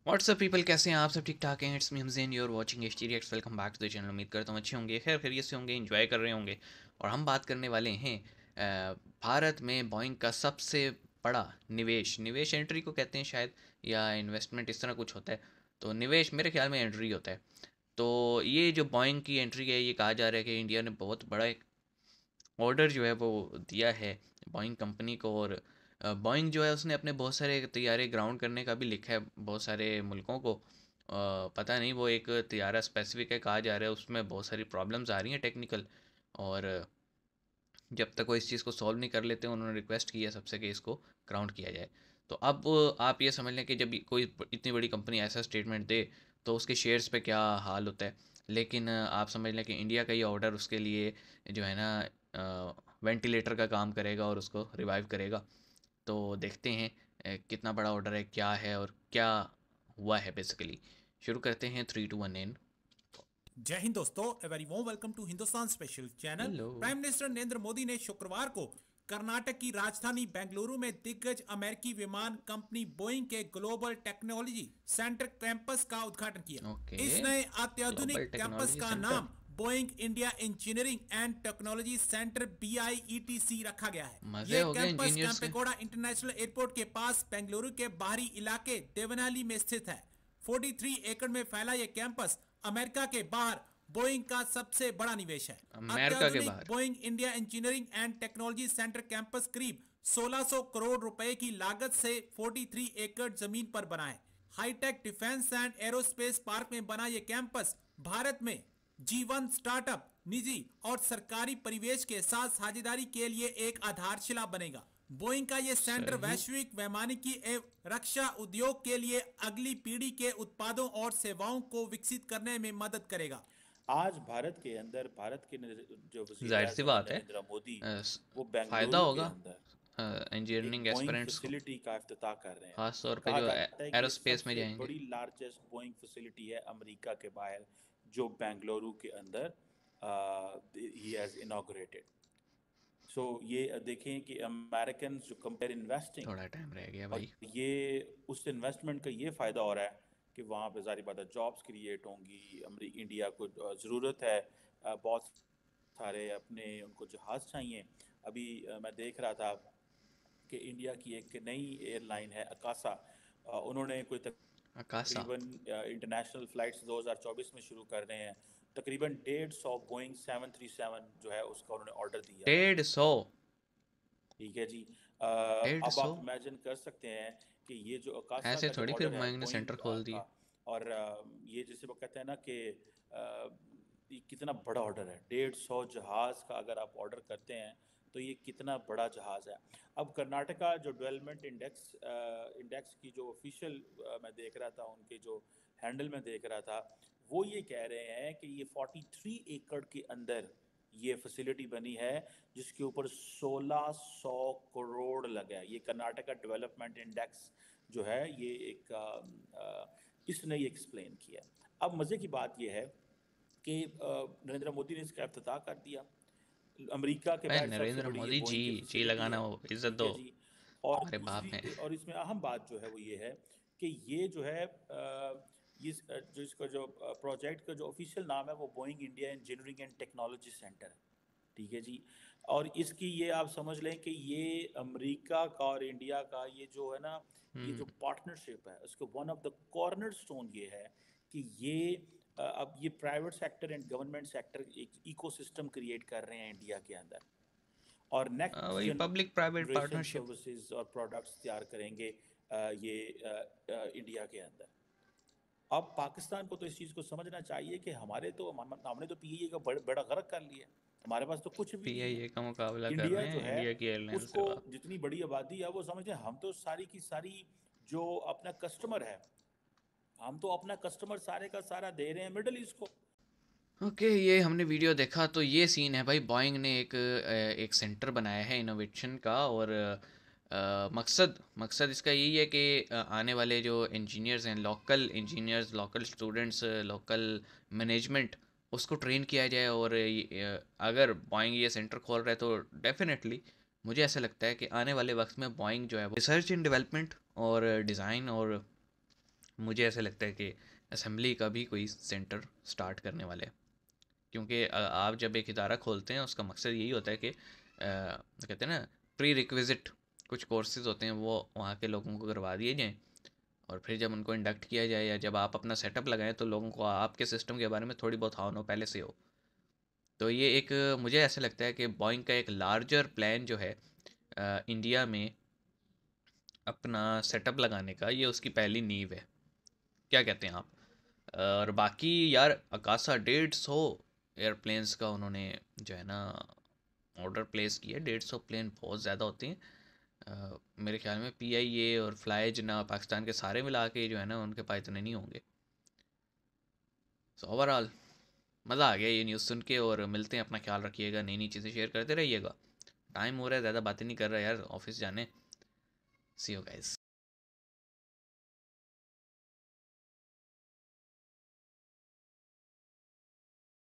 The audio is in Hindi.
व्हाट्सअप पीपल, कैसे हैं आप सब? ठीक ठाक हैं? It's me Hamzen, you are watching HT reacts. Welcome back to the channel. उम्मीद करता हूँ अच्छे होंगे, खैर खैरियत से होंगे, एंजॉय कर रहे होंगे। और हम बात करने वाले हैं भारत में बोइंग का सबसे बड़ा निवेश एंट्री को कहते हैं शायद, या इन्वेस्टमेंट, इस तरह कुछ होता है। तो निवेश मेरे ख्याल में एंट्री होता है। तो ये जो बोइंग की एंट्री है, ये कहा जा रहा है कि इंडिया ने बहुत बड़ा एक ऑर्डर जो है वो दिया है बोइंग कंपनी को। और बोइंग जो है उसने अपने बहुत सारे तैयारे ग्राउंड करने का भी लिखा है बहुत सारे मुल्कों को। पता नहीं, वो एक तैयारा स्पेसिफिक है कहा जा रहा है, उसमें बहुत सारी प्रॉब्लम्स आ रही हैं टेक्निकल। और जब तक वो इस चीज़ को सॉल्व नहीं कर लेते, उन्होंने रिक्वेस्ट की है सबसे कि इसको ग्राउंड किया जाए। तो अब आप ये समझ लें कि जब कोई इतनी बड़ी कंपनी ऐसा स्टेटमेंट दे तो उसके शेयर्स पे क्या हाल होता है। लेकिन आप समझ लें कि इंडिया का ये ऑर्डर उसके लिए जो है ना वेंटिलेटर का काम करेगा और उसको रिवाइव करेगा। तो देखते हैं कितना बड़ा ऑर्डर है, क्या है और क्या हुआ है बेसिकली। शुरू करते हैं 3 2 1 इन। जय हिंद दोस्तों, a very warm welcome to Hindustan special channel. Hello. Prime minister Narendra Modi ने शुक्रवार को कर्नाटक की राजधानी बेंगलुरु में दिग्गज अमेरिकी विमान कंपनी बोइंग के ग्लोबल टेक्नोलॉजी सेंटर कैंपस का उद्घाटन किया। ओके। इस नए ग्लोबल अत्याधुनिक कैंपस टेक्नोलॉजी का सेंटर। नाम Boeing India engineering and technology centre BIETC रखा गया है। मज़े ये हो गए कैंपस इंजीनियर्स के। कैंपेगौड़ा इंटरनेशनल एयरपोर्ट के पास बेंगलुरु के बाहरी इलाके देवनाली में स्थित है। 43 एकड़ में फैला ये कैंपस अमेरिका के बाहर बोइंग का सबसे बड़ा निवेश है। अमेरिका के अत्याधुनिक बाहर। Boeing India engineering and technology centre campus करीब 1600 करोड़ रुपए की लागत से 43 एकड़ जमीन पर बना है। Hi tech defence and aerospace park में बना यह कैंपस भारत में G1 स्टार्टअप, निजी और सरकारी परिवेश के साथ साझेदारी के लिए एक आधारशिला बनेगा। बोइंग का ये सेंटर सही। वैश्विक वैमानिकी एवं रक्षा उद्योग के लिए अगली पीढ़ी के उत्पादों और सेवाओं को विकसित करने में मदद करेगा। आज भारत के अंदर भारत के जो वजीर जाहिर सी आजम है बात है। नरेंद्र मोदी, वो फ़ायदा बेंगलुरु के होगा अंदर एक इंजीनियरिंग बोइंग एस्पिरेंट्स को, फैसिलिटी का इफ्तिताह कर रहे हैं। ख़ास तौर पे कहा जो जाता है कि ये एरोस्पेस में सबसे जाएंगे। बड़ी लार्जेस्ट बोइंग फैसिलिटी है अमेरिका के बाहर, जो बेंगलुरु के अंदर ही हैज़ इनॉग्रेटेड। सो ये देखें कि अमेरिकन जो कंपेयर इन्वेस्टिंग, थोड़ा टाइम रह गया और भाई। ये उस इन्वेस्टमेंट का ये फ़ायदा हो रहा है कि वहाँ पे ज़ाहिर बात है जॉब्स क्रिएट होंगी। इंडिया को ज़रूरत है बहुत सारे अपने उनको जहाज़ चाहिए। अभी मैं देख रहा था कि इंडिया की एक नई एयरलाइन है अकासा, उन्होंने कोई अकासा। तकरीबन इंटरनेशनल फ़्लाइट्स 2024 में शुरू कर रहे हैं। तकरीबन 150 बोइंग 737 जो है उसका उन्होंने ऑर्डर दिया है। 150। ठीक है जी। डेढ़ अब सौ आप इमेजिन कर सकते हैं कि ये जो अकासा ऐसे का जो थोड़ी फिर ऑर्डर है बोइंग ने बोइंग सेंटर खोल दिए। का, और ये जैसे वो कहते हैं ना कि ये कितना बड़ा ऑर्डर है। 150 जहाज़ का अगर आप ऑर्डर करते हैं तो ये कितना बड़ा जहाज़ है। अब कर्नाटका जो डेवलपमेंट इंडेक्स की जो ऑफिशियल मैं देख रहा था, उनके जो हैंडल में देख रहा था, वो ये कह रहे हैं कि ये 43 एकड़ के अंदर ये फैसिलिटी बनी है, जिसके ऊपर 1600 करोड़ लगा है। ये कर्नाटका डेवलपमेंट इंडेक्स जो है, ये इसने ये एक्सप्लेन किया। अब मज़े की बात ये है कि नरेंद्र मोदी ने इसका इफ्तिताह कर दिया। अमेरिका के अरे बाहर सबसे नरेंद्र बड़ी ये मोदी जी, बोइंग की जी फैसिलिटी लगाना है। हो, इज्जत ठीक दो, है जी। और हमारे बाप हैं। दूसरी, और इसमें अहम बात जो है वो ये है कि ये जो है जो इसका जो प्रोजेक्ट का जो ऑफिशियल नाम है वो Boeing India engineering and technology centre है। ठीक है जी। और इसकी ये आप समझ लें कि ये अमेरिका का और इंडिया का ये जो है ना, ये जो पार्टनरशिप है, उसके one of the corner stone ये है कि ये अब ये private sector and government sector एक इकोसिस्टम क्रिएट कर रहे हैं इंडिया के अंदर, और नेक्स्ट वही public private generation partnership. Services और प्रोडक्ट्स तैयार करेंगे ये इंडिया के अंदर। अब पाकिस्तान को तो इस चीज़ को समझना चाहिए कि हमने तो पीएए का बड़ा गरक कर लिया है। हमारे पास तो कुछ भी नहीं है। पीआईए का मुकाबला कर इंडिया रहे जो हैं है, इंडिया की एयरलाइन से। उसको जितनी बड़ी आबादी है वो समझते हैं हम तो सारी की सारी जो अपना कस्टमर है, हम तो अपना कस्टमर सारे का सारा दे रहे हैं मिडल ईस्ट को। ओके, ये हमने वीडियो देखा तो ये सीन है भाई। बॉइंग ने एक सेंटर बनाया है इनोवेशन का। और मकसद इसका यही है कि आने वाले जो इंजीनियर्स हैं, local engineers, local students, local management, उसको ट्रेन किया जाए। और अगर बॉइंग ये सेंटर खोल रहा है तो डेफिनेटली मुझे ऐसा लगता है कि आने वाले वक्त में बोइंग जो है वो रिसर्च इन डेवलपमेंट और डिज़ाइन, और मुझे ऐसा लगता है कि असेंबली का भी कोई सेंटर स्टार्ट करने वाले हैं। क्योंकि आप जब एक इदारा खोलते हैं उसका मकसद यही होता है कि कहते हैं ना, प्री रिक्विजिट कुछ कोर्सेज होते हैं वो वहाँ के लोगों को करवा दिए जाएँ, और फिर जब उनको इंडक्ट किया जाए या जब आप अपना सेटअप लगाएं तो लोगों को आपके सिस्टम के बारे में थोड़ी बहुत हाँ नो पहले से हो। तो ये एक, मुझे ऐसा लगता है कि बोइंग का एक लार्जर प्लान जो है इंडिया में अपना सेटअप लगाने का, ये उसकी पहली नींव है। क्या कहते हैं आप? और बाकी यार अकासा 150 एयरप्लेन्स का उन्होंने जो है ना ऑर्डर प्लेस किया। 150 प्लेन बहुत ज़्यादा होते हैं। मेरे ख्याल में PIA और फ्लाई जिना पाकिस्तान के सारे मिला के जो है ना उनके पास इतने नहीं होंगे। सो ओवरऑल मज़ा आ गया ये न्यूज़ सुन के, और मिलते हैं। अपना ख्याल रखिएगा, नई नई चीज़ें शेयर करते रहिएगा। टाइम हो रहा है, ज़्यादा बातें नहीं कर रहा यार, ऑफिस जाने। सी यू गाइस।